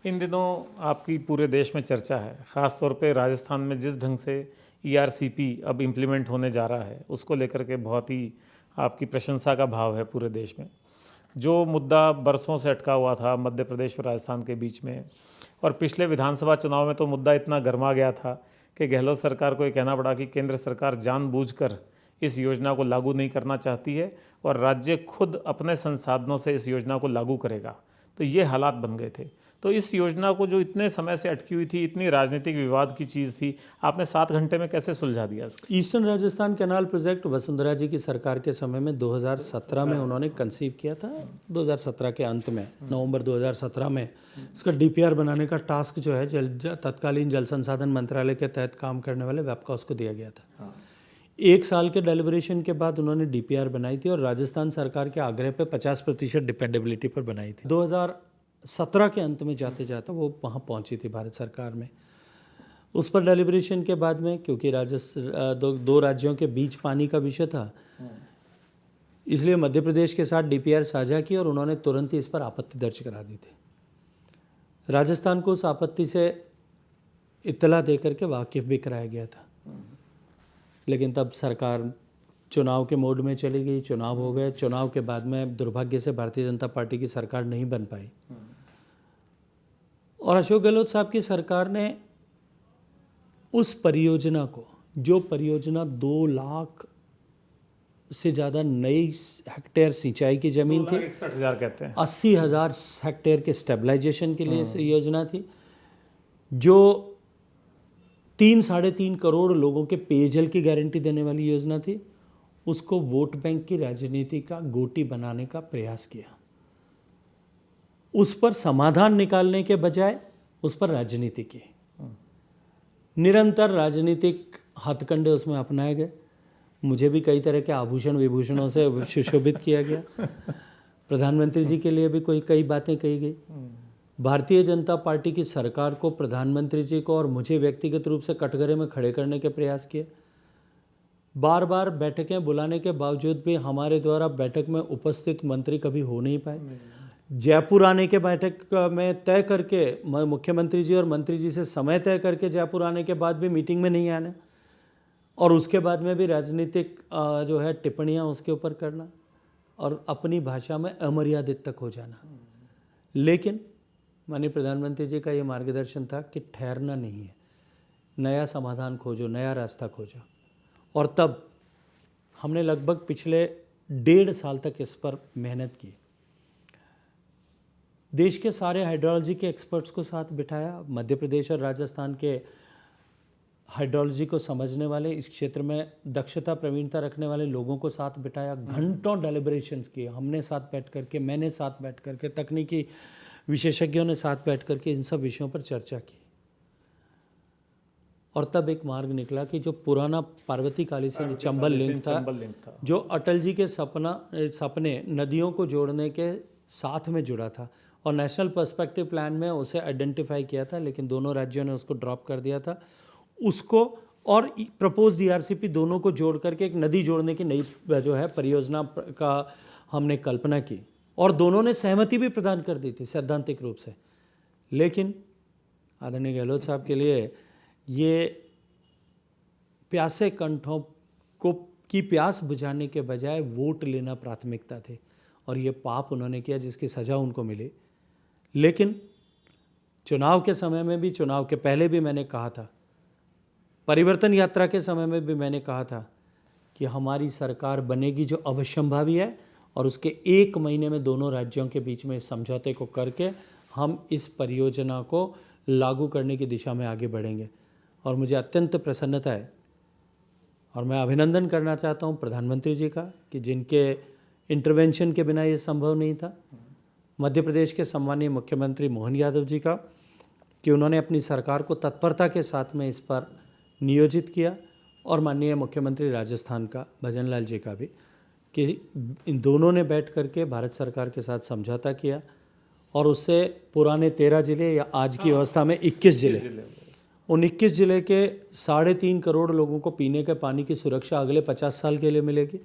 इन दिनों आपकी पूरे देश में चर्चा है, ख़ास तौर पे राजस्थान में जिस ढंग से ERCP अब इम्प्लीमेंट होने जा रहा है उसको लेकर के बहुत ही आपकी प्रशंसा का भाव है पूरे देश में। जो मुद्दा बरसों से अटका हुआ था मध्य प्रदेश और राजस्थान के बीच में, और पिछले विधानसभा चुनाव में तो मुद्दा इतना गर्मा गया था कि गहलोत सरकार को ये कहना पड़ा कि केंद्र सरकार जानबूझकर इस योजना को लागू नहीं करना चाहती है और राज्य खुद अपने संसाधनों से इस योजना को लागू करेगा। तो ये हालात बन गए थे। तो इस योजना को जो इतने समय से अटकी हुई थी, इतनी राजनीतिक विवाद की चीज़ थी, आपने 7 घंटे में कैसे सुलझा दिया इसको? Eastern Rajasthan canal project Vasundhara ji की सरकार के समय में 2017 में उन्होंने कंसीव किया था। 2017 के अंत में, नवंबर 2017 में इसका DPR बनाने का टास्क जो है तत्कालीन जल संसाधन मंत्रालय के तहत काम करने वाले वेबकास्ट को दिया गया था। 1 साल के डेलिब्रेशन के बाद उन्होंने DPR बनाई थी और राजस्थान सरकार के आग्रह पे 50% डिपेंडेबिलिटी पर बनाई थी। 2017 के अंत में जाते जाते वो वहाँ पहुँची थी भारत सरकार में। उस पर डेलिब्रेशन के बाद में, क्योंकि दो राज्यों के बीच पानी का विषय था, इसलिए मध्य प्रदेश के साथ DPR साझा की और उन्होंने तुरंत ही इस पर आपत्ति दर्ज करा दी थी। राजस्थान को उस आपत्ति से इत्तला देकर के वाकिफ भी कराया गया था, लेकिन तब सरकार चुनाव के मोड में चली गई। चुनाव हो गए। चुनाव के बाद में दुर्भाग्य से भारतीय जनता पार्टी की सरकार नहीं बन पाई और अशोक गहलोत साहब की सरकार ने उस परियोजना को, जो परियोजना 2 लाख से ज़्यादा नई हेक्टेयर सिंचाई की ज़मीन थी, 61,000 कहते हैं, 80,000 हेक्टेयर के स्टेबलाइजेशन के लिए योजना थी, जो 3-3.5 करोड़ लोगों के पेयजल की गारंटी देने वाली योजना थी, उसको वोट बैंक की राजनीति का गोटी बनाने का प्रयास किया। उस पर समाधान निकालने के बजाय उस पर राजनीति की, निरंतर राजनीतिक हथकंडे उसमें अपनाए गए। मुझे भी कई तरह के आभूषण विभूषणों से सुशोभित किया गया। प्रधानमंत्री जी के लिए भी कई बातें कही गई। भारतीय जनता पार्टी की सरकार को, प्रधानमंत्री जी को और मुझे व्यक्तिगत रूप से कटघरे में खड़े करने के प्रयास किए। बार बार बैठकें बुलाने के बावजूद भी हमारे द्वारा बैठक में उपस्थित मंत्री कभी हो नहीं पाए। जयपुर आने के बैठक में तय करके, मुख्यमंत्री जी और मंत्री जी से समय तय करके जयपुर आने के बाद भी मीटिंग में नहीं आना, और उसके बाद में भी राजनीतिक जो है टिप्पणियां उसके ऊपर करना और अपनी भाषा में अमर्यादित तक हो जाना। लेकिन माननीय प्रधानमंत्री जी का ये मार्गदर्शन था कि ठहरना नहीं है, नया समाधान खोजो, नया रास्ता खोजो। और तब हमने लगभग पिछले 1.5 साल तक इस पर मेहनत की। देश के सारे हाइड्रोलॉजी के एक्सपर्ट्स को साथ बिठाया, मध्य प्रदेश और राजस्थान के हाइड्रोलॉजी को समझने वाले, इस क्षेत्र में दक्षता प्रवीणता रखने वाले लोगों को साथ बिठाया। घंटों डेलिब्रेशंस किए हमने साथ बैठ करके, मैंने साथ बैठ करके, तकनीकी विशेषज्ञों ने साथ बैठ करके इन सब विषयों पर चर्चा की। और तब एक मार्ग निकला कि जो पुराना पार्वती काली से चंबल लिंक था, जो अटल जी के सपने नदियों को जोड़ने के साथ में जुड़ा था और नेशनल पर्सपेक्टिव प्लान में उसे आइडेंटिफाई किया था, लेकिन दोनों राज्यों ने उसको ड्रॉप कर दिया था। उसको और प्रपोज DRCP दोनों को जोड़ करके एक नदी जोड़ने की नई जो है परियोजना का हमने कल्पना की और दोनों ने सहमति भी प्रदान कर दी थी सैद्धांतिक रूप से। लेकिन आदरणीय गहलोत साहब के लिए ये प्यासे कंठों को की प्यास बुझाने के बजाय वोट लेना प्राथमिकता थी और ये पाप उन्होंने किया जिसकी सज़ा उनको मिली। लेकिन चुनाव के समय में भी, चुनाव के पहले भी मैंने कहा था, परिवर्तन यात्रा के समय में भी मैंने कहा था कि हमारी सरकार बनेगी जो अवश्यंभावी है और उसके 1 महीने में दोनों राज्यों के बीच में इस समझौते को करके हम इस परियोजना को लागू करने की दिशा में आगे बढ़ेंगे। और मुझे अत्यंत प्रसन्नता है और मैं अभिनंदन करना चाहता हूं प्रधानमंत्री जी का कि जिनके इंटरवेंशन के बिना ये संभव नहीं था, मध्य प्रदेश के सम्मानीय मुख्यमंत्री मोहन यादव जी का कि उन्होंने अपनी सरकार को तत्परता के साथ में इस पर नियोजित किया, और माननीय मुख्यमंत्री राजस्थान का भजन लाल जी का भी कि इन दोनों ने बैठ करके भारत सरकार के साथ समझौता किया और उससे पुराने 13 जिले या आज की अवस्था में 21 जिले, उन 21 जिले के 3.5 करोड़ लोगों को पीने के पानी की सुरक्षा अगले 50 साल के लिए मिलेगी।